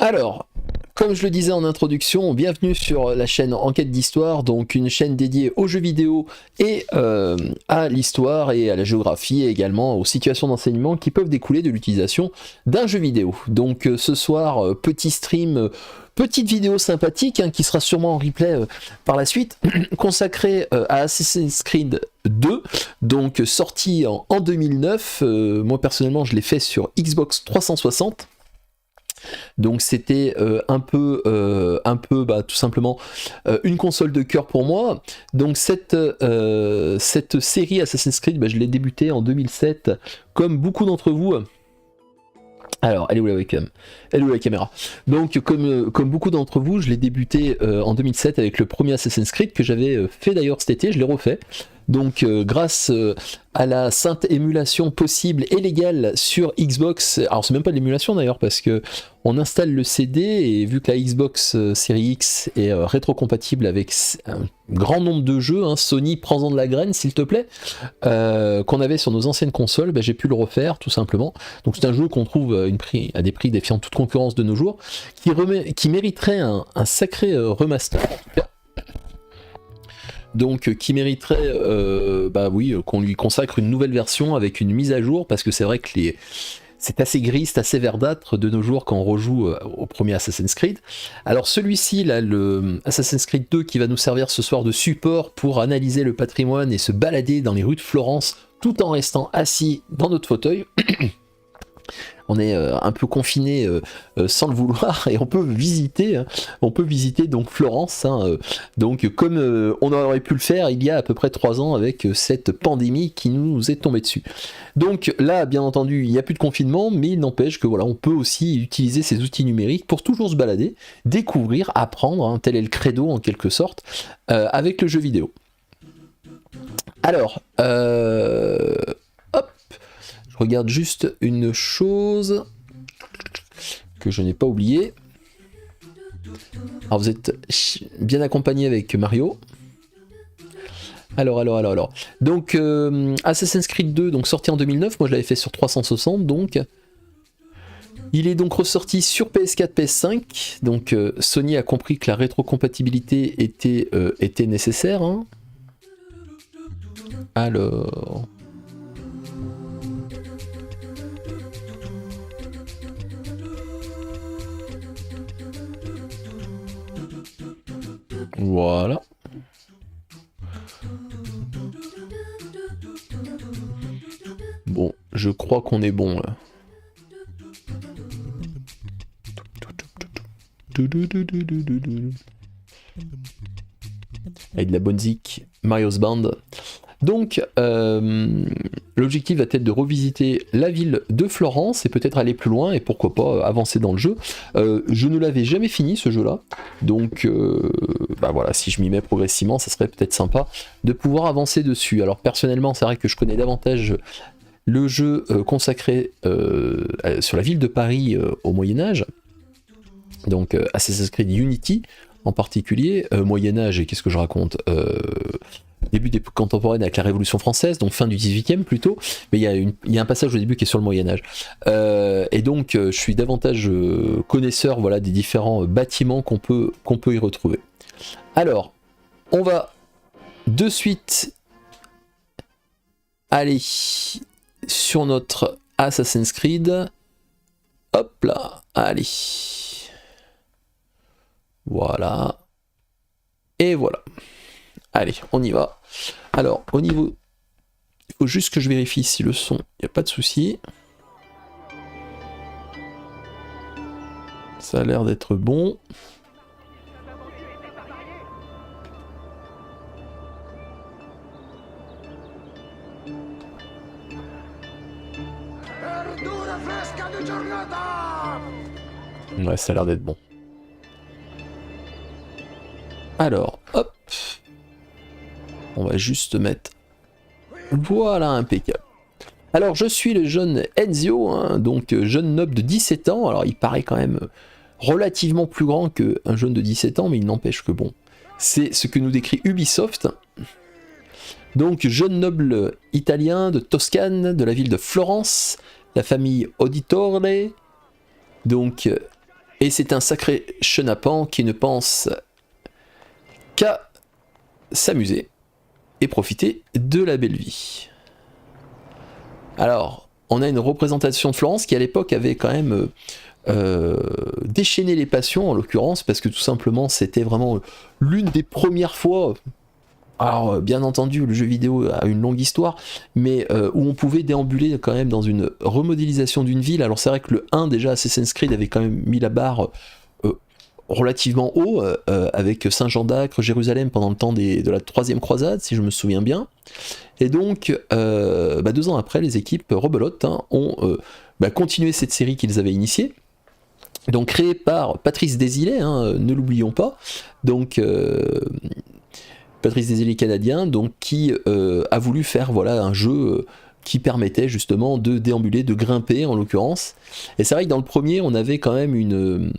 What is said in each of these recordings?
Alors, comme je le disais en introduction, bienvenue sur la chaîne Enquête d'Histoire, donc une chaîne dédiée aux jeux vidéo et à l'histoire et à la géographie et également aux situations d'enseignement qui peuvent découler de l'utilisation d'un jeu vidéo. Donc ce soir, petit stream, petite vidéo sympathique qui sera sûrement en replay par la suite, consacrée à Assassin's Creed 2, donc sorti en 2009. Moi personnellement je l'ai fait sur Xbox 360. Donc c'était un peu tout simplement une console de cœur pour moi. Donc cette série Assassin's Creed, je l'ai débutée en 2007, comme beaucoup d'entre vous. Alors, elle est où la webcam? Elle est où la caméra? Donc, comme beaucoup d'entre vous, je l'ai débuté en 2007 avec le premier Assassin's Creed que j'avais fait d'ailleurs cet été, je l'ai refait. Donc, grâce à la sainte émulation possible et légale sur Xbox, alors c'est même pas de l'émulation d'ailleurs, parce que on installe le CD et vu que la Xbox Series X est rétrocompatible avec un grand nombre de jeux, Sony, prends-en de la graine s'il te plaît, qu'on avait sur nos anciennes consoles, j'ai pu le refaire tout simplement. Donc c'est un jeu qu'on trouve à des prix défiant toute concurrence de nos jours, qui mériterait un sacré remaster en tout cas. Donc qui mériterait qu'on lui consacre une nouvelle version avec une mise à jour, parce que c'est vrai que c'est assez gris, c'est assez verdâtre de nos jours quand on rejoue au premier Assassin's Creed. Alors celui-ci, là, le Assassin's Creed 2, qui va nous servir ce soir de support pour analyser le patrimoine et se balader dans les rues de Florence tout en restant assis dans notre fauteuil. On est un peu confiné sans le vouloir et on peut visiter donc Florence. Donc comme on aurait pu le faire il y a à peu près 3 ans avec cette pandémie qui nous est tombée dessus. Donc là, bien entendu, il n'y a plus de confinement, mais il n'empêche que voilà, on peut aussi utiliser ces outils numériques pour toujours se balader, découvrir, apprendre, tel est le credo en quelque sorte, avec le jeu vidéo. Alors, je regarde juste une chose que je n'ai pas oubliée. Alors vous êtes bien accompagné avec Mario. Alors. Donc Assassin's Creed 2, donc sorti en 2009, moi je l'avais fait sur 360 donc. Il est donc ressorti sur PS4, PS5. Donc Sony a compris que la rétrocompatibilité était nécessaire. Alors. Voilà. Bon, je crois qu'on est bon là. Avec de la bonne zik, Mario's Band. Donc, l'objectif va être de revisiter la ville de Florence et peut-être aller plus loin et pourquoi pas avancer dans le jeu. Je ne l'avais jamais fini ce jeu-là, donc voilà, si je m'y mets progressivement, ça serait peut-être sympa de pouvoir avancer dessus. Alors personnellement, c'est vrai que je connais davantage le jeu consacré sur la ville de Paris au Moyen-Âge, donc Assassin's Creed Unity en particulier, Moyen-Âge et qu'est-ce que je raconte, début des contemporaines avec la Révolution française, donc fin du 18e plutôt, mais il y a un passage au début qui est sur le Moyen-Âge. Et donc je suis davantage connaisseur des différents bâtiments qu'on peut y retrouver. Alors, on va de suite aller sur notre Assassin's Creed. Hop là, allez. Voilà. Et voilà. Allez, on y va. Alors, au niveau... Il faut juste que je vérifie si le son... Il n'y a pas de souci. Ça a l'air d'être bon. Ouais, ça a l'air d'être bon. Alors, hop. On va juste mettre... Voilà, impeccable. Alors, je suis le jeune Ezio, donc jeune noble de 17 ans. Alors, il paraît quand même relativement plus grand qu'un jeune de 17 ans, mais il n'empêche que bon, c'est ce que nous décrit Ubisoft. Donc, jeune noble italien de Toscane, de la ville de Florence, la famille Auditore. Donc, Et c'est un sacré chenapan qui ne pense qu'à s'amuser et profiter de la belle vie. Alors, on a une représentation de Florence qui à l'époque avait quand même déchaîné les passions en l'occurrence, parce que tout simplement c'était vraiment l'une des premières fois, alors bien entendu le jeu vidéo a une longue histoire, mais où on pouvait déambuler quand même dans une remodélisation d'une ville. Alors c'est vrai que le 1 déjà, Assassin's Creed avait quand même mis la barre relativement haut, avec Saint-Jean d'Acre, Jérusalem pendant le temps de la troisième croisade, si je me souviens bien. Et donc, 2 ans après, les équipes rebelotes ont continué cette série qu'ils avaient initiée, donc créée par Patrice Désilets, ne l'oublions pas, donc Patrice Désilets canadien, donc qui a voulu faire un jeu qui permettait justement de déambuler, de grimper en l'occurrence. Et c'est vrai que dans le premier, on avait quand même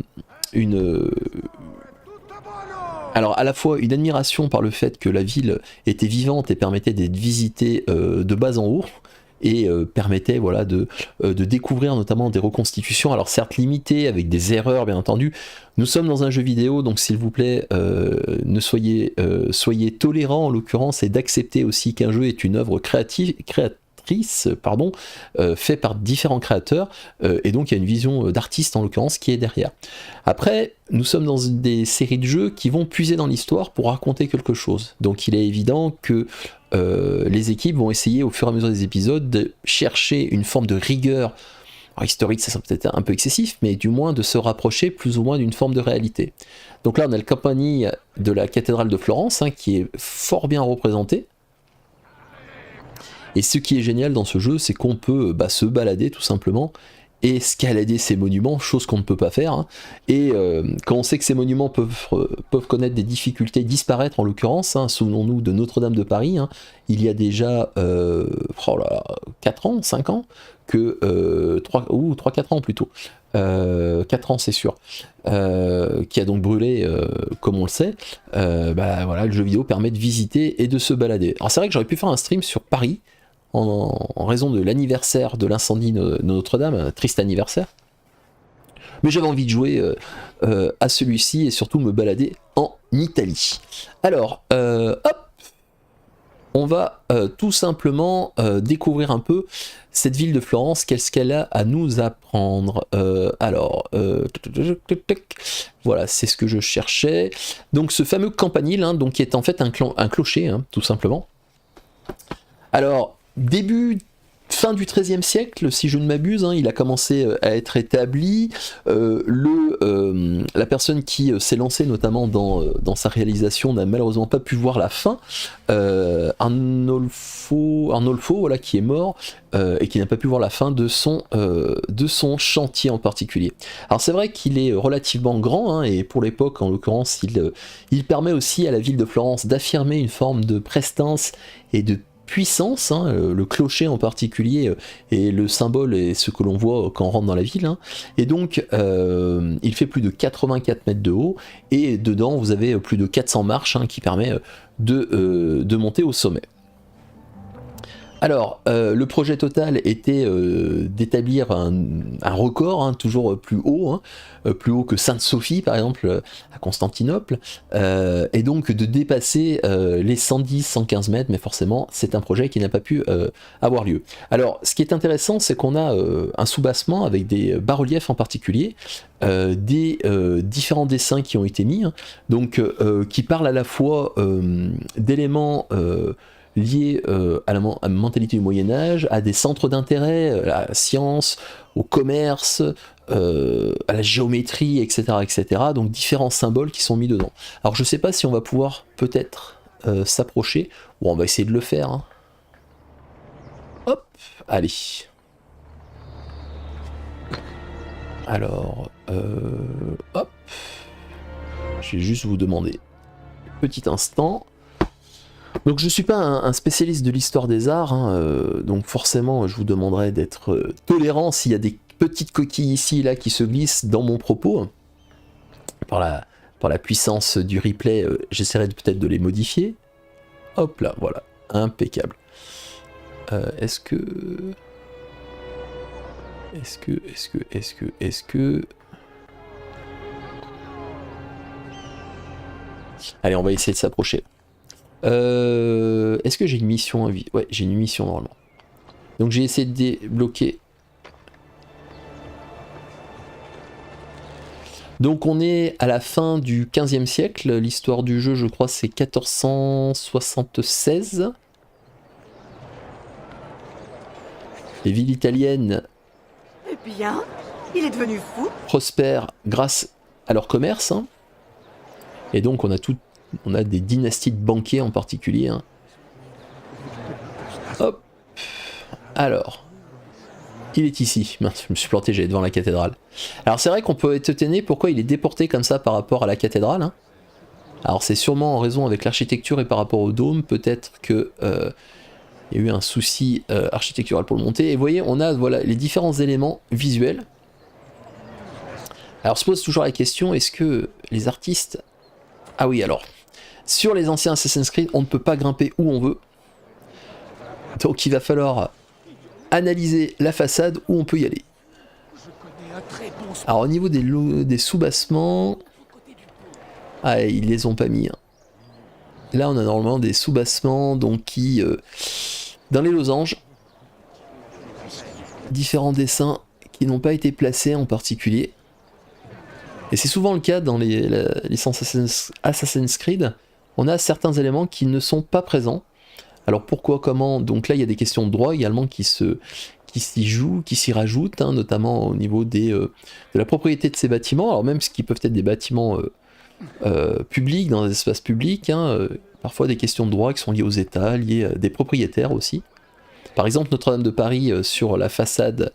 alors à la fois une admiration par le fait que la ville était vivante et permettait d'être visitée de bas en haut, et permettait de découvrir notamment des reconstitutions, alors certes limitées, avec des erreurs bien entendu. Nous sommes dans un jeu vidéo, donc s'il vous plaît, soyez tolérants en l'occurrence, et d'accepter aussi qu'un jeu est une œuvre créatrice, fait par différents créateurs, et donc il y a une vision d'artiste en l'occurrence qui est derrière. Après, nous sommes dans des séries de jeux qui vont puiser dans l'histoire pour raconter quelque chose, donc il est évident que les équipes vont essayer au fur et à mesure des épisodes de chercher une forme de rigueur. Alors, historique, ça serait peut-être un peu excessif, mais du moins de se rapprocher plus ou moins d'une forme de réalité. Donc là on a le campanile de la cathédrale de Florence, qui est fort bien représenté. Et ce qui est génial dans ce jeu, c'est qu'on peut se balader tout simplement et escalader ces monuments, chose qu'on ne peut pas faire. Et quand on sait que ces monuments peuvent connaître des difficultés, disparaître en l'occurrence, souvenons-nous de Notre-Dame de Paris, il y a déjà 4 ans, 5 ans, que 3-4 ans plutôt, 4 ans c'est sûr, qui a donc brûlé comme on le sait. Le jeu vidéo permet de visiter et de se balader. Alors c'est vrai que j'aurais pu faire un stream sur Paris, en raison de l'anniversaire de l'incendie de Notre-Dame, un triste anniversaire. Mais j'avais envie de jouer à celui-ci et surtout me balader en Italie. Alors, on va tout simplement découvrir un peu cette ville de Florence, qu'est-ce qu'elle a à nous apprendre. Voilà, c'est ce que je cherchais. Donc ce fameux campanile, donc, qui est en fait un clocher, tout simplement. Alors, fin du XIIIe siècle, si je ne m'abuse, il a commencé à être établi. La personne qui s'est lancée notamment dans sa réalisation n'a malheureusement pas pu voir la fin. Arnolfo, qui est mort et qui n'a pas pu voir la fin de son chantier en particulier. Alors c'est vrai qu'il est relativement grand, et pour l'époque en l'occurrence, il permet aussi à la ville de Florence d'affirmer une forme de prestance et de puissance, le clocher en particulier est le symbole et ce que l'on voit quand on rentre dans la ville, et donc il fait plus de 84 mètres de haut, et dedans vous avez plus de 400 marches qui permet de monter au sommet. Alors, le projet total était d'établir un record, toujours plus haut que Sainte-Sophie par exemple à Constantinople, et donc de dépasser les 110-115 mètres, mais forcément c'est un projet qui n'a pas pu avoir lieu. Alors, ce qui est intéressant, c'est qu'on a un soubassement avec des bas-reliefs en particulier, des différents dessins qui ont été mis, donc qui parlent à la fois d'éléments liés à la mentalité du Moyen-Âge, à des centres d'intérêt, à la science, au commerce, à la géométrie, etc., etc. Donc différents symboles qui sont mis dedans. Alors je sais pas si on va pouvoir peut-être s'approcher, ou on va essayer de le faire. Hop, allez. Alors, hop. Je vais juste vous demander un petit instant. Donc je ne suis pas un spécialiste de l'histoire des arts, donc forcément je vous demanderai d'être tolérant s'il y a des petites coquilles ici et là qui se glissent dans mon propos. Par la puissance du replay, j'essaierai peut-être de les modifier. Hop là, voilà, impeccable. Est-ce que... Allez, on va essayer de s'approcher. Est-ce que j'ai une mission à vie? Ouais, j'ai une mission normalement. Donc j'ai essayé de débloquer. Donc on est à la fin du 15e siècle. L'histoire du jeu, je crois, c'est 1476. Les villes italiennes Eh bien, il est devenu fou. prospèrent grâce à leur commerce. Hein. Et donc on a des dynasties de banquiers en particulier. Hein. Hop. Alors. Il est ici. Mince, je me suis planté, j'allais devant la cathédrale. Alors c'est vrai qu'on peut être étonné pourquoi il est déporté comme ça par rapport à la cathédrale. Hein. Alors c'est sûrement en raison avec l'architecture et par rapport au dôme. Peut-être que il y a eu un souci architectural pour le monter. Et vous voyez, on a voilà, les différents éléments visuels. Alors se pose toujours la question, est-ce que les artistes... Ah oui, alors, sur les anciens Assassin's Creed, on ne peut pas grimper où on veut. Donc il va falloir analyser la façade où on peut y aller. Alors au niveau des sous-bassements... Ah, ils les ont pas mis. Hein. Là on a normalement des sous-bassements donc qui... dans les losanges, différents dessins qui n'ont pas été placés en particulier. Et c'est souvent le cas dans les licences Assassin's Creed, on a certains éléments qui ne sont pas présents. Alors pourquoi, comment? Donc là il y a des questions de droit également qui s'y jouent, qui s'y rajoutent, hein, notamment au niveau de la propriété de ces bâtiments, alors même ce qui peuvent être des bâtiments publics, dans des espaces publics, hein, parfois des questions de droit qui sont liées aux États, liées à des propriétaires aussi. Par exemple Notre-Dame de Paris sur la façade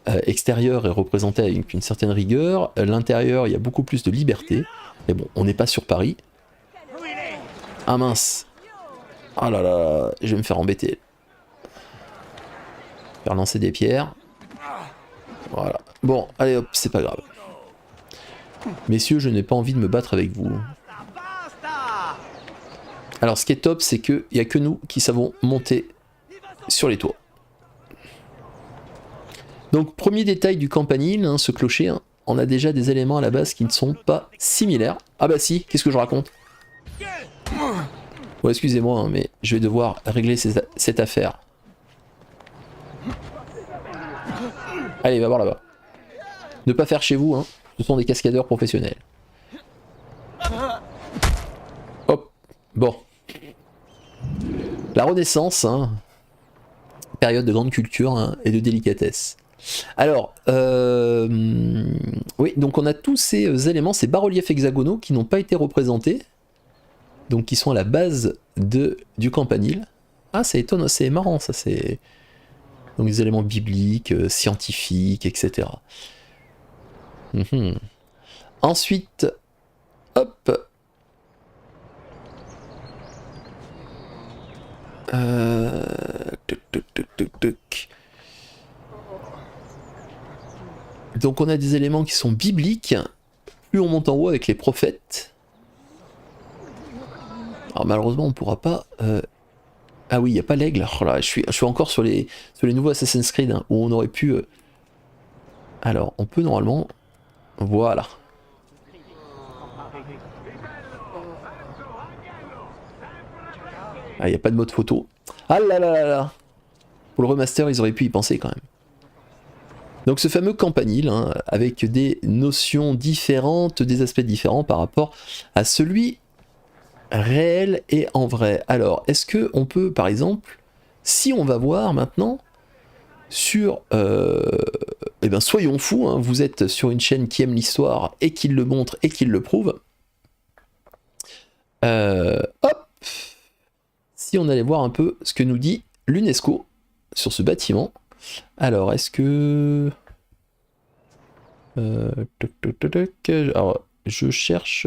extérieure est représentée avec une certaine rigueur, l'intérieur il y a beaucoup plus de liberté, mais bon on n'est pas sur Paris. Ah mince. Ah là là, je vais me faire embêter. Faire lancer des pierres. Voilà. Bon, allez hop, c'est pas grave. Messieurs, je n'ai pas envie de me battre avec vous. Alors ce qui est top, c'est qu'il n'y a que nous qui savons monter sur les toits. Donc premier détail du campanile, hein, ce clocher, hein, on a déjà des éléments à la base qui ne sont pas similaires. Ah bah si, qu'est-ce que je raconte? Bon, excusez-moi, hein, mais je vais devoir régler cette affaire. Allez, va voir là-bas. Ne pas faire chez vous, hein. Ce sont des cascadeurs professionnels. Hop, bon. La Renaissance, hein, période de grande culture hein, et de délicatesse. Alors, oui, donc on a tous ces éléments, ces bas-reliefs hexagonaux qui n'ont pas été représentés, donc qui sont à la base du campanile. Ah, c'est étonnant, c'est marrant, ça, c'est... Donc des éléments bibliques, scientifiques, etc. Ensuite, hop. Donc on a des éléments qui sont bibliques. Plus on monte en haut avec les prophètes. Alors malheureusement on ne pourra pas... Ah oui, il n'y a pas l'aigle. Oh là, je suis encore sur les nouveaux Assassin's Creed hein, où on aurait pu... Alors on peut normalement... Voilà. Ah, il n'y a pas de mode photo. Ah là là là là. Pour le remaster, ils auraient pu y penser quand même. Donc ce fameux campanile, hein, avec des notions différentes, des aspects différents par rapport à celui réel et en vrai. Alors, est-ce que on peut, par exemple, si on va voir maintenant sur... eh bien, soyons fous, hein, vous êtes sur une chaîne qui aime l'histoire et qui le montre et qui le prouve. Hop. Si on allait voir un peu ce que nous dit l'UNESCO sur ce bâtiment. Alors, est-ce que... Alors, je cherche...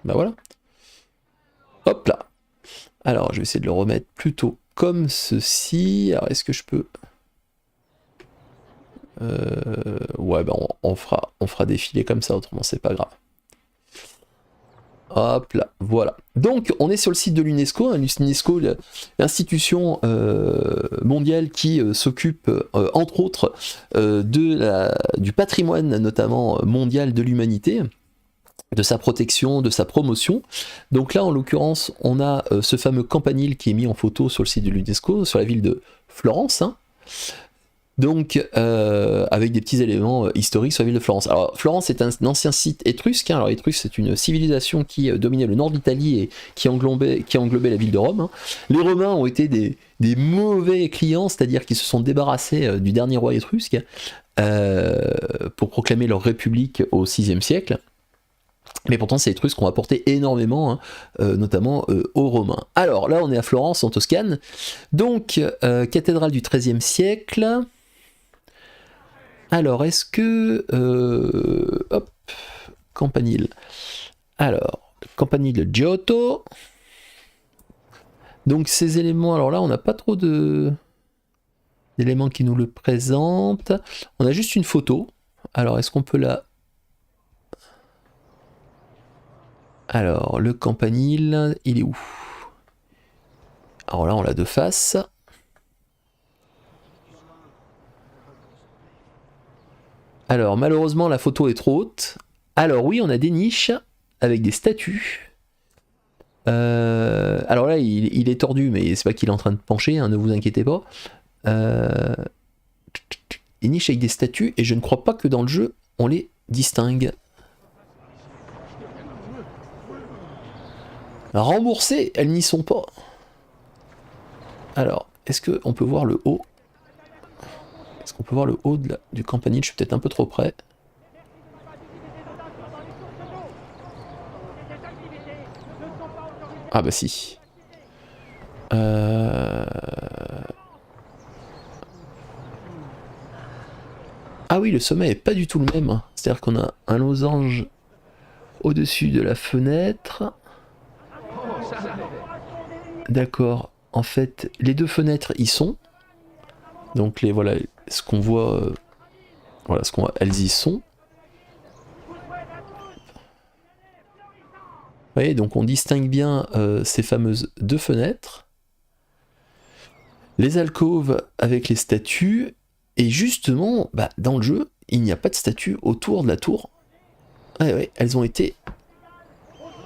Bah voilà. Hop là. Alors, je vais essayer de le remettre plutôt comme ceci. Alors, est-ce que je peux... Ouais, bah on fera défiler comme ça, autrement c'est pas grave. Hop là, voilà. Donc on est sur le site de l'UNESCO, hein, l'UNESCO, l'institution mondiale qui s'occupe entre autres du patrimoine notamment mondial de l'humanité, de sa protection, de sa promotion. Donc là en l'occurrence on a ce fameux campanile qui est mis en photo sur le site de l'UNESCO, sur la ville de Florence, hein. Donc avec des petits éléments historiques sur la ville de Florence. Alors Florence est un ancien site étrusque, hein. Alors étrusque c'est une civilisation qui dominait le nord de l'Italie et qui englobait la ville de Rome, hein. Les Romains ont été des mauvais clients, c'est-à-dire qu'ils se sont débarrassés du dernier roi étrusque pour proclamer leur république au VIe siècle. Mais pourtant c'est les Étrusques qui ont apporté énormément, hein, notamment aux Romains. Alors là on est à Florence en Toscane, donc cathédrale du XIIIe siècle. Alors est-ce que... hop, campanile. Alors, campanile Giotto. Donc ces éléments, alors là on n'a pas trop d'éléments qui nous le présentent. On a juste une photo. Alors est-ce qu'on peut la... Alors, le campanile, il est où? Alors là, on l'a de face. Alors, malheureusement, la photo est trop haute. Alors oui, on a des niches avec des statues. Alors là, il est tordu, mais c'est pas qu'il est en train de pencher, hein, ne vous inquiétez pas. Des niches avec des statues, et je ne crois pas que dans le jeu, on les distingue. Remboursées, elles n'y sont pas. Alors, est-ce qu'on peut voir le haut? Est-ce qu'on peut voir le haut du campanile? Je suis peut-être un peu trop près. Ah bah si. Ah oui, le sommet est pas du tout le même. C'est-à-dire qu'on a un losange au-dessus de la fenêtre. D'accord, en fait, les deux fenêtres y sont. Donc les voilà, ce qu'on voit, voilà, ce qu'on voit, elles y sont. Vous voyez, donc on distingue bien ces fameuses deux fenêtres. Les alcôves avec les statues. Et justement, bah, dans le jeu, il n'y a pas de statue autour de la tour. Ouais, ouais, elles ont été...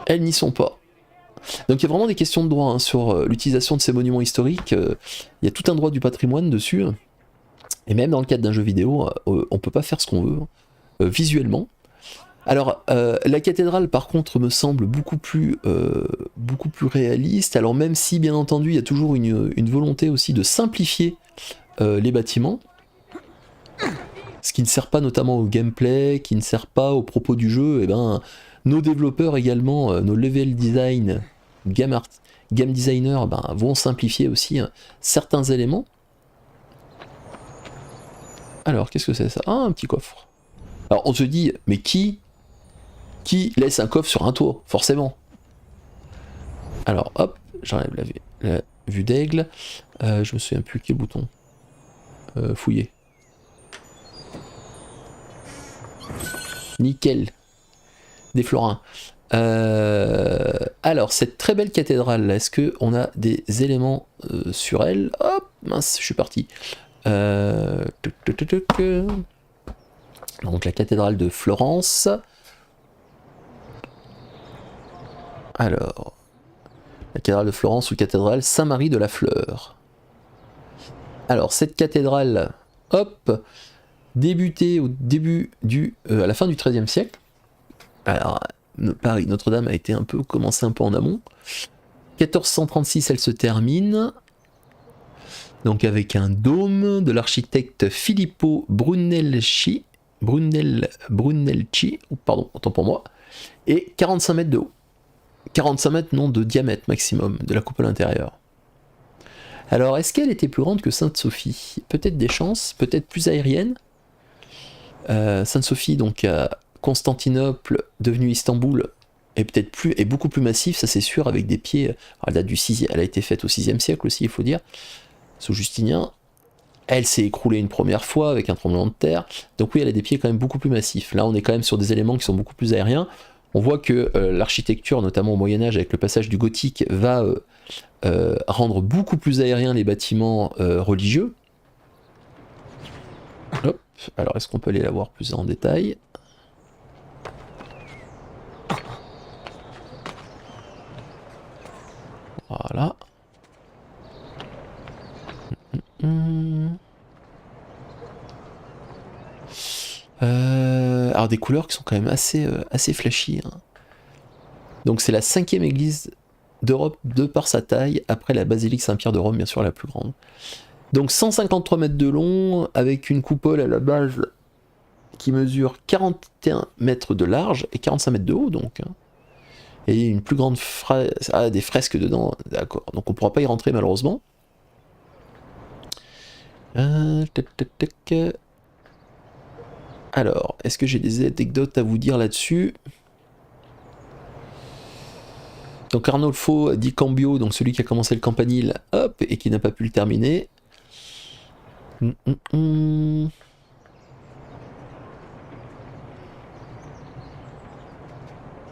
Elles n'y sont pas. Donc il y a vraiment des questions de droit, hein, sur l'utilisation de ces monuments historiques. Il y a tout un droit du patrimoine dessus. Et même dans le cadre d'un jeu vidéo, on peut pas faire ce qu'on veut, visuellement. Alors la cathédrale par contre me semble beaucoup plus réaliste. Alors même si bien entendu il y a toujours une volonté aussi de simplifier les bâtiments. Ce qui ne sert pas notamment au gameplay, qui ne sert pas au propos du jeu, et ben nos développeurs également, nos level design, game designers vont simplifier aussi certains éléments. Alors, qu'est-ce que c'est ça? Ah, un petit coffre. Alors, on se dit, mais qui laisse un coffre sur un toit? Forcément. Alors, hop, j'enlève la vue d'aigle. Je me souviens plus quel bouton. Fouiller. Nickel. Des florins. Alors, cette très belle cathédrale, est-ce qu'on a des éléments sur elle? Hop, mince, je suis parti. Donc, la cathédrale de Florence. Alors, la cathédrale de Florence ou cathédrale Saint-Marie de la Fleur. Alors, cette cathédrale, hop, débutée à la fin du XIIIe siècle. Alors, Paris, Notre-Dame a été commencé un peu en amont. 1436, elle se termine. Donc avec un dôme de l'architecte Filippo Brunelleschi, pardon, autant pour moi, et 45 mètres de haut. 45 mètres, non, de diamètre maximum de la coupole intérieure. Alors, est-ce qu'elle était plus grande que Sainte-Sophie? Peut-être des chances, peut-être plus aérienne. Sainte-Sophie, donc à Constantinople, devenue Istanbul, est beaucoup plus massif, ça c'est sûr, avec des pieds. Alors, elle date du 6e, elle a été faite au 6e siècle aussi, il faut dire, sous Justinien. Elle s'est écroulée une première fois avec un tremblement de terre. Donc oui, elle a des pieds quand même beaucoup plus massifs. Là, on est quand même sur des éléments qui sont beaucoup plus aériens. On voit que l'architecture, notamment au Moyen-Âge, avec le passage du gothique, va rendre beaucoup plus aériens les bâtiments religieux. Hop. Alors, est-ce qu'on peut aller la voir plus en détail? Voilà. Alors des couleurs qui sont quand même assez flashy. Hein. Donc c'est la 5e église d'Europe de par sa taille, après la basilique Saint-Pierre de Rome, bien sûr la plus grande. Donc 153 mètres de long, avec une coupole à la base qui mesure 41 mètres de large et 45 mètres de haut, donc. Hein. Et une plus grande des fresques dedans, d'accord. Donc on pourra pas y rentrer malheureusement. Alors, est-ce que j'ai des anecdotes à vous dire là-dessus? Donc Arnolfo di Cambio, donc celui qui a commencé le campanile, hop, et qui n'a pas pu le terminer.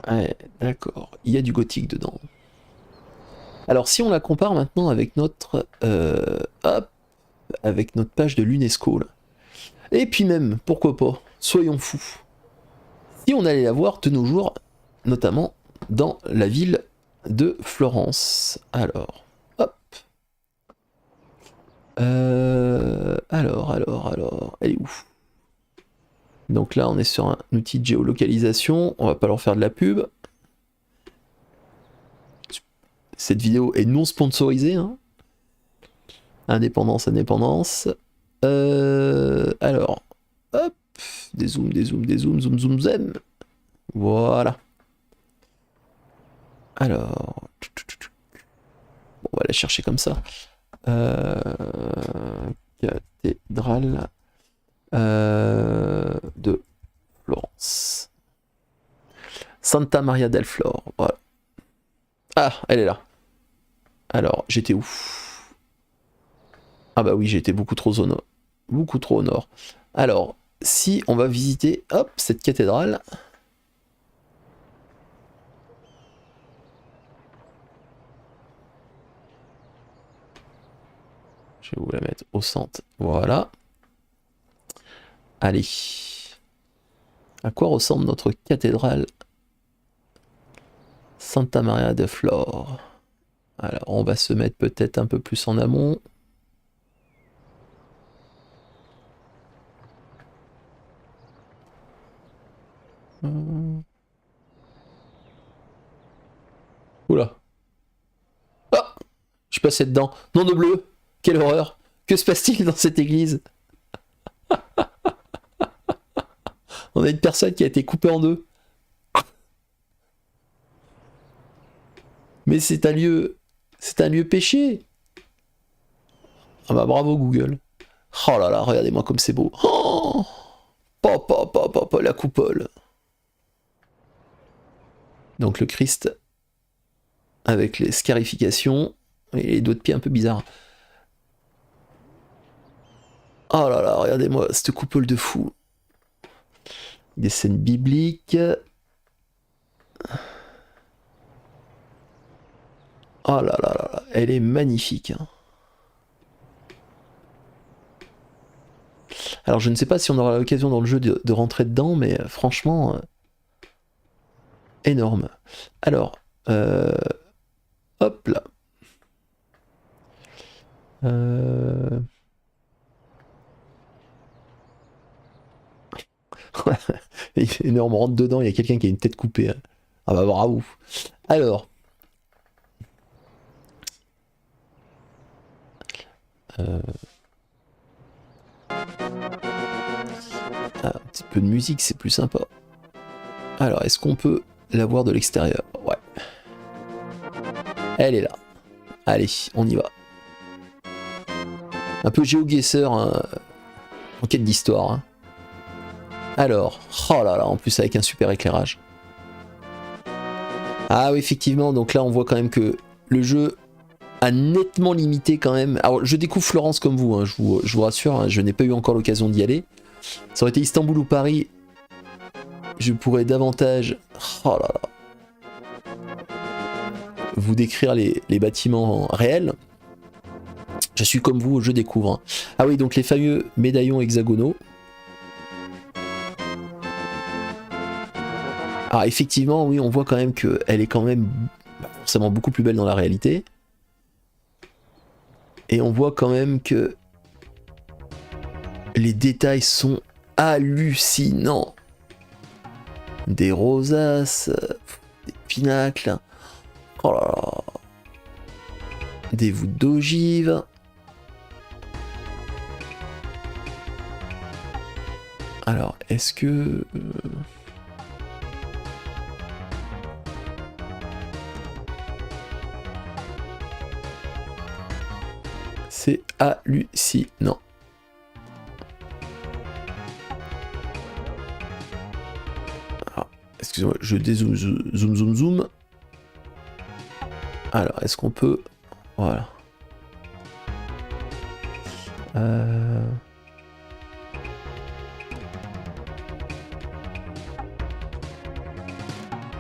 Ouais, d'accord, il y a du gothique dedans. Alors si on la compare maintenant avec notre avec notre page de l'UNESCO, et puis même, pourquoi pas, soyons fous. Si on allait la voir de nos jours, notamment dans la ville de Florence. Alors, hop. Alors, elle est où? Donc là, on est sur un outil de géolocalisation. On va pas leur faire de la pub. Cette vidéo est non sponsorisée. Hein. Indépendance. Alors, hop. Des zooms, zoom. Voilà. Alors, bon, on va la chercher comme ça. Cathédrale de Florence. Santa Maria del Flor. Voilà. Ah, elle est là. Alors, j'étais où? Ah bah oui, j'étais beaucoup trop au nord. Beaucoup trop au nord. Alors, si on va visiter, hop, cette cathédrale. Je vais vous la mettre au centre. Voilà. Allez. À quoi ressemble notre cathédrale Santa Maria de Flor? Alors, on va se mettre peut-être un peu plus en amont. Oula. Ah, je suis passé dedans. Nom de bleu. Quelle horreur. Que se passe-t-il dans cette église? On a une personne qui a été coupée en deux. Mais c'est un lieu péché. Ah bah bravo Google. Oh là là, regardez-moi comme c'est beau. Oh, papa, la coupole. Donc le Christ avec les scarifications et les doigts de pied un peu bizarres. Oh là là, regardez-moi cette coupole de fou. Des scènes bibliques. Oh là là là, elle est magnifique. Hein. Alors je ne sais pas si on aura l'occasion dans le jeu de rentrer dedans, mais franchement, énorme. Alors, hop là. Énorme, on rentre dedans, il y a quelqu'un qui a une tête coupée. Hein. Ah bah bravo. Alors. Ah, un petit peu de musique, c'est plus sympa. Alors, est-ce qu'on peut la voir de l'extérieur? Ouais. Elle est là. Allez, on y va. Un peu GeoGuessr, hein, en quête d'histoire. Hein. Alors, oh là là, en plus avec un super éclairage. Ah oui, effectivement, donc là on voit quand même que le jeu a nettement limité quand même. Alors je découvre Florence comme vous, hein, je vous rassure, hein, je n'ai pas eu encore l'occasion d'y aller. Ça aurait été Istanbul ou Paris, je pourrais davantage oh là là, vous décrire les bâtiments réels. Je suis comme vous, je découvre. Hein. Ah oui, donc les fameux médaillons hexagonaux. Ah effectivement, oui, on voit quand même qu'elle est quand même forcément beaucoup plus belle dans la réalité. Et on voit quand même que les détails sont hallucinants. Des rosaces, des pinacles, oh là là, des voûtes d'ogives. Alors, est-ce que... c'est hallucinant. Ah, excusez-moi, je dézoome, zoom. Alors, est-ce qu'on peut... Voilà.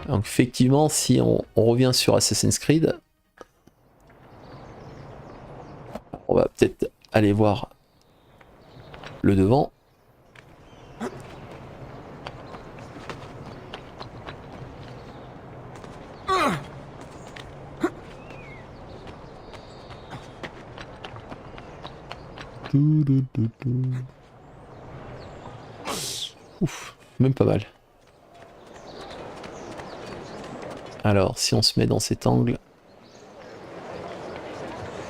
Donc effectivement, si on revient sur Assassin's Creed, on va peut-être aller voir le devant. Ouf, même pas mal. Alors, si on se met dans cet angle...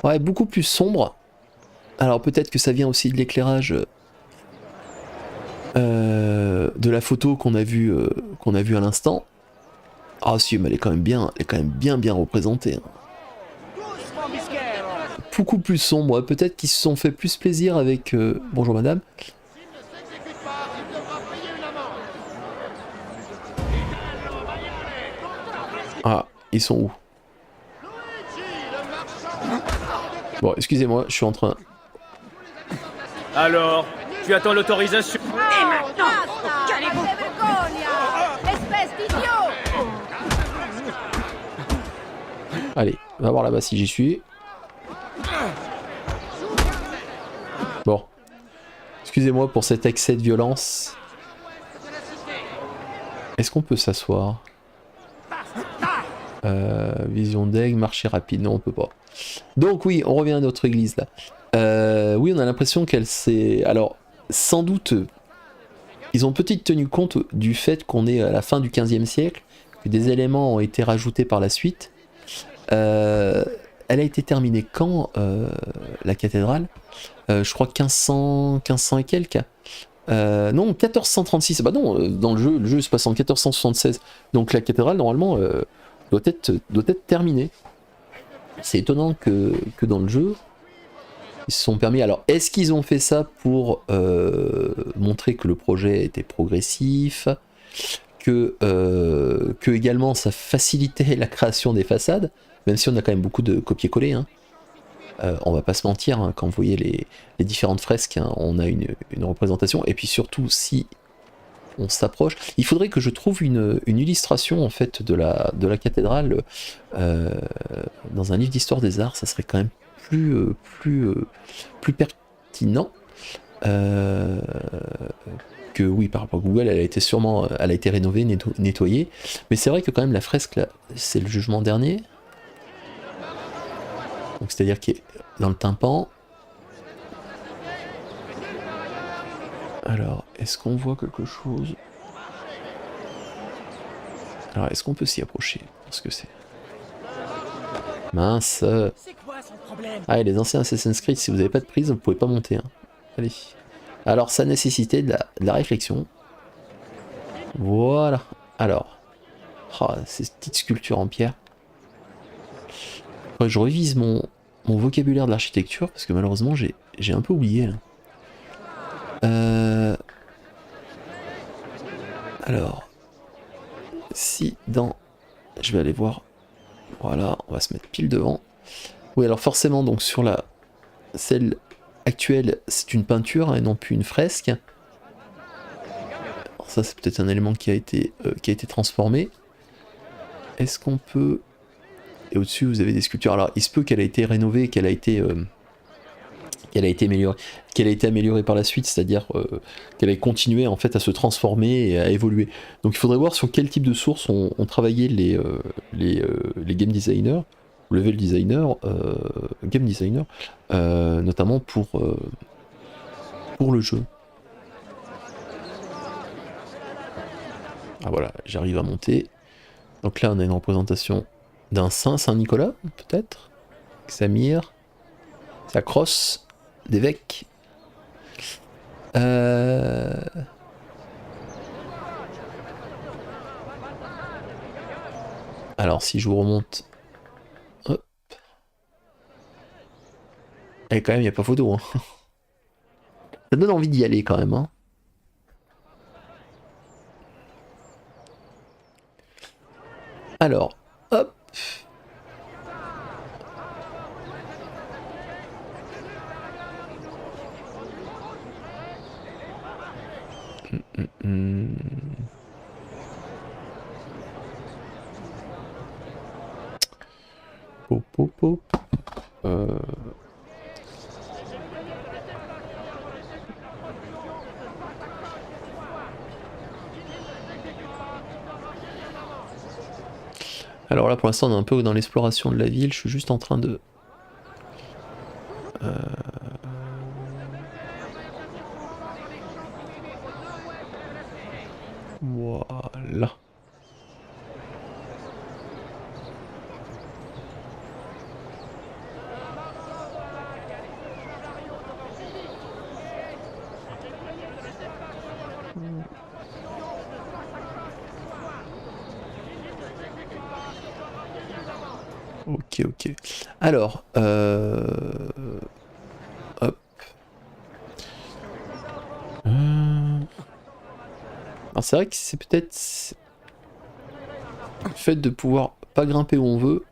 Ouais, beaucoup plus sombre. Alors peut-être que ça vient aussi de l'éclairage de la photo qu'on a vue à l'instant. Ah si, mais elle est quand même bien représentée. Hein. Beaucoup plus sombre, ouais. Peut-être qu'ils se sont fait plus plaisir avec... Bonjour madame. Ah, ils sont où? Bon, excusez-moi, je suis en train... Alors, tu attends l'autorisation? Et maintenant, calez-vous! Espèce d'idiot! Allez, on va voir là-bas si j'y suis. Bon. Excusez-moi pour cet excès de violence. Est-ce qu'on peut s'asseoir? Vision d'aigle, marcher rapide. Non, on peut pas. Donc oui, on revient à notre église là. Oui, on a l'impression qu'elle s'est... Alors, sans doute, ils ont peut-être tenu compte du fait qu'on est à la fin du 15e siècle, que des éléments ont été rajoutés par la suite. Elle a été terminée quand, la cathédrale? Je crois 1500 et quelques. Non, 1436. Bah non, dans le jeu se passe en 1476. Donc la cathédrale, normalement, doit être terminée. C'est étonnant que dans le jeu, ils se sont permis... Alors, est-ce qu'ils ont fait ça pour montrer que le projet était progressif, que également ça facilitait la création des façades, même si on a quand même beaucoup de copier-coller, hein. On va pas se mentir, hein, quand vous voyez les différentes fresques, hein, on a une représentation, et puis surtout si on s'approche, il faudrait que je trouve une illustration en fait de la cathédrale dans un livre d'histoire des arts, ça serait quand même plus pertinent que oui, par rapport à Google, elle a été rénovée, nettoyée, mais c'est vrai que quand même la fresque là, c'est le jugement dernier. Donc c'est-à-dire qu'il est dans le tympan. Alors, est-ce qu'on voit quelque chose? Alors, est-ce qu'on peut s'y approcher? Parce que c'est... Mince. Ah, et les anciens Assassin's Creed, si vous n'avez pas de prise, vous pouvez pas monter. Hein. Allez. Alors, ça nécessitait de la réflexion. Voilà. Alors. Oh, ces petites sculptures en pierre. Je révise mon vocabulaire de l'architecture parce que malheureusement j'ai un peu oublié là. Alors, si dans... Je vais aller voir. Voilà, on va se mettre pile devant. Oui, alors forcément, donc sur celle actuelle, c'est une peinture et non plus une fresque. Alors ça c'est peut-être un élément qui a été transformé. Est-ce qu'on peut... Et au-dessus vous avez des sculptures. Alors il se peut qu'elle a été rénovée, qu'elle a été améliorée par la suite, c'est-à-dire qu'elle ait continué en fait à se transformer et à évoluer. Donc il faudrait voir sur quel type de source ont travaillé les game designers, ou level designers, game designers, notamment pour le jeu. Ah voilà, j'arrive à monter. Donc là on a une représentation d'un Saint-Nicolas, peut-être, Xamir, sa crosse d'évêque. Alors si je vous remonte... Hop. Et quand même, il n'y a pas photo. Hein. Ça donne envie d'y aller quand même. Hein. Alors, hop. Pop, pop, pop. Alors là pour l'instant on est un peu dans l'exploration de la ville, je suis juste en train de... Voilà. Ok, ok. Alors, hop. Alors c'est vrai que c'est peut-être le fait de pouvoir pas grimper où on veut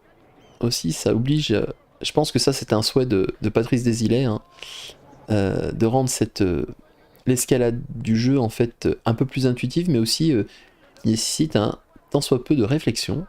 aussi, ça oblige. Je pense que ça c'était un souhait de Patrice Désilets, hein, de rendre cette l'escalade du jeu en fait un peu plus intuitive, mais aussi nécessite un tant soit peu de réflexion.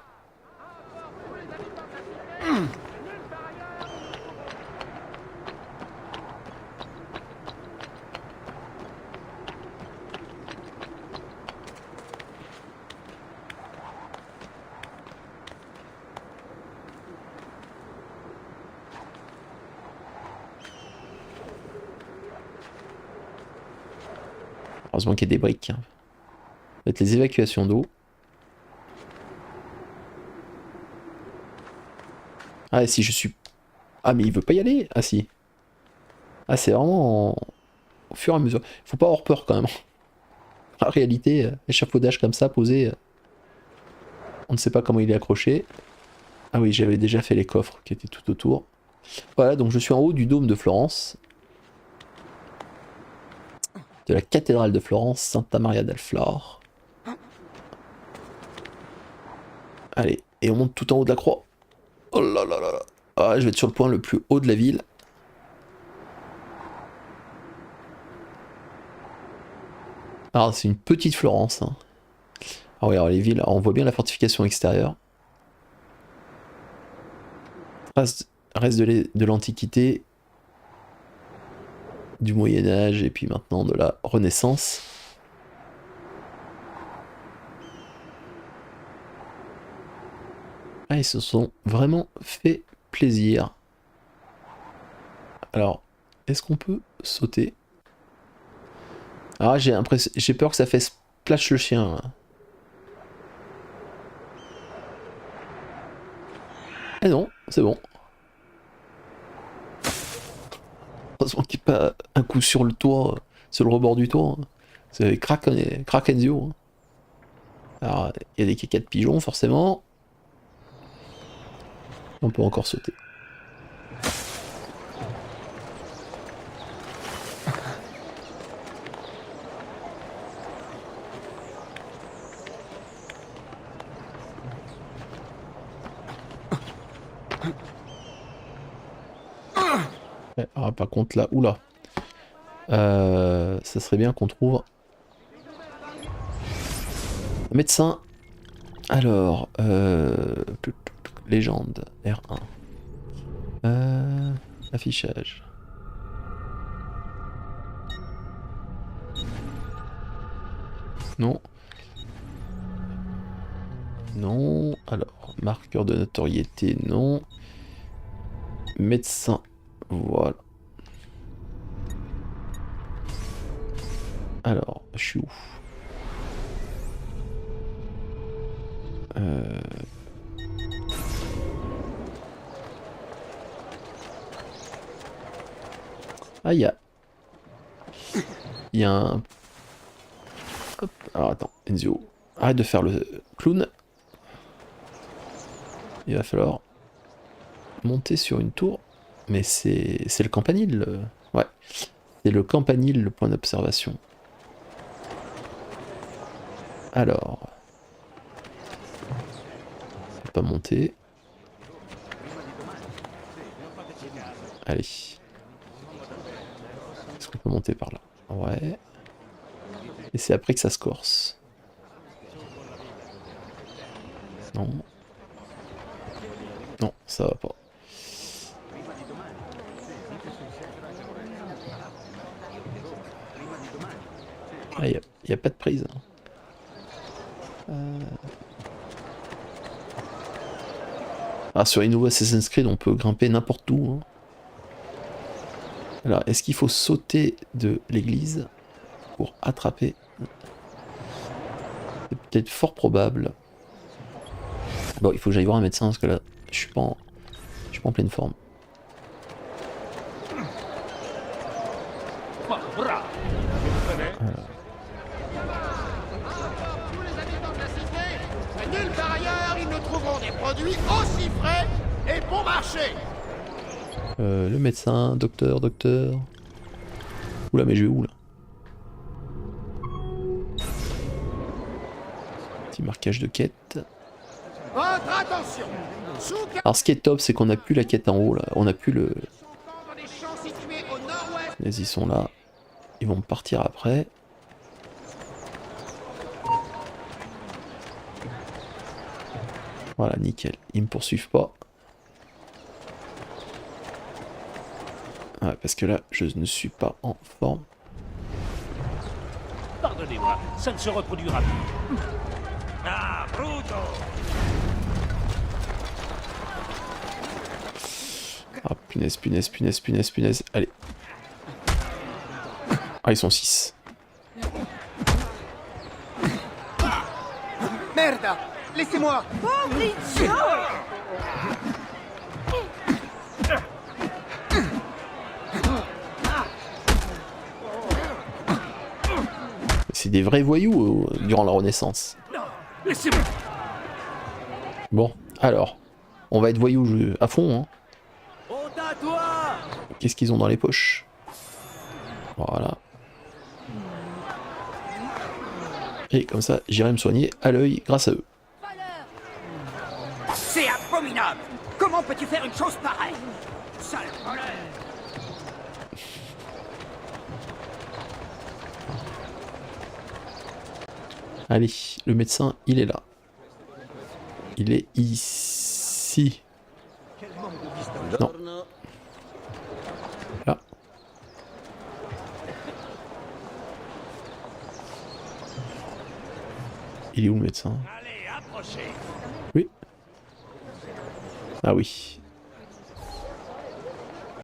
Heureusement qu'il y a des briques. Hein. Peut-être les évacuations d'eau. Ah si je suis... Ah mais il veut pas y aller. Ah si. Ah c'est vraiment au fur et à mesure. Faut pas avoir peur quand même. En réalité, échafaudage comme ça posé, on ne sait pas comment il est accroché. Ah oui, j'avais déjà fait les coffres qui étaient tout autour. Voilà, donc je suis en haut du dôme de Florence. De la cathédrale de Florence, Santa Maria del Flor. Allez, et on monte tout en haut de la croix. Oh là là là là. Ah, je vais être sur le point le plus haut de la ville. Alors c'est une petite Florence. Hein. Ah oui, alors les villes, alors on voit bien la fortification extérieure. Reste de l'Antiquité, du Moyen-Âge et puis maintenant de la Renaissance. Ah, ils se sont vraiment fait plaisir. Alors, est-ce qu'on peut sauter? Ah, j'ai peur que ça fasse splash le chien. Là. Eh non, c'est bon. Heureusement qu'il n'y a pas un coup sur le toit, sur le rebord du toit. Hein. C'est Krakenzio. Hein. Alors, il y a des caca de pigeons, forcément. On peut encore sauter. Ah, par contre là, oula. Ça serait bien qu'on trouve médecin. Alors, légende, R1. Affichage. Non. Non. Alors, marqueur de notoriété, non. Médecin, voilà. Alors, je suis où? Ah, il y a un... Hop. Alors attends, Enzio, arrête de faire le clown. Il va falloir monter sur une tour. Mais c'est le campanile. Ouais, c'est le campanile, le point d'observation. Alors... On peut pas monter. Allez. Est-ce qu'on peut monter par là? Ouais. Et c'est après que ça se corse. Non. Non, ça va pas. Ah, y a pas de prise. Ah, sur les nouveaux Assassin's Creed, on peut grimper n'importe où. Hein. Alors, est-ce qu'il faut sauter de l'église pour attraper? C'est peut-être fort probable. Bon, il faut que j'aille voir un médecin parce que là, je suis pas en pleine forme. Voilà. Nulle part ailleurs, ils ne trouveront des produits aussi frais et bon marché. Le médecin, docteur. Oula, mais je vais où là? Petit marquage de quête. Votre attention. Alors ce qui est top, c'est qu'on a plus la quête en haut là. On a plus le... Ils sont là. Ils vont partir après. Voilà, nickel. Ils me poursuivent pas. Ouais, parce que là, je ne suis pas en forme. Pardonnez-moi, ça ne se reproduira plus. Ah, Bruto! Ah, punaise. Allez. Ah, ils sont 6. Merde. Laissez-moi. Maurizio! C'est des vrais voyous durant la Renaissance. Non, laissez-moi. Bon, alors. On va être voyous à fond, hein. Honte à toi! Qu'est-ce qu'ils ont dans les poches? Voilà. Et comme ça, j'irai me soigner à l'œil grâce à eux. C'est abominable. Comment peux-tu faire une chose pareille? Sale voleur. Allez, le médecin, il est là. Il est ici. Non. Là. Il est où le médecin? Allez, approchez. Oui. Ah oui.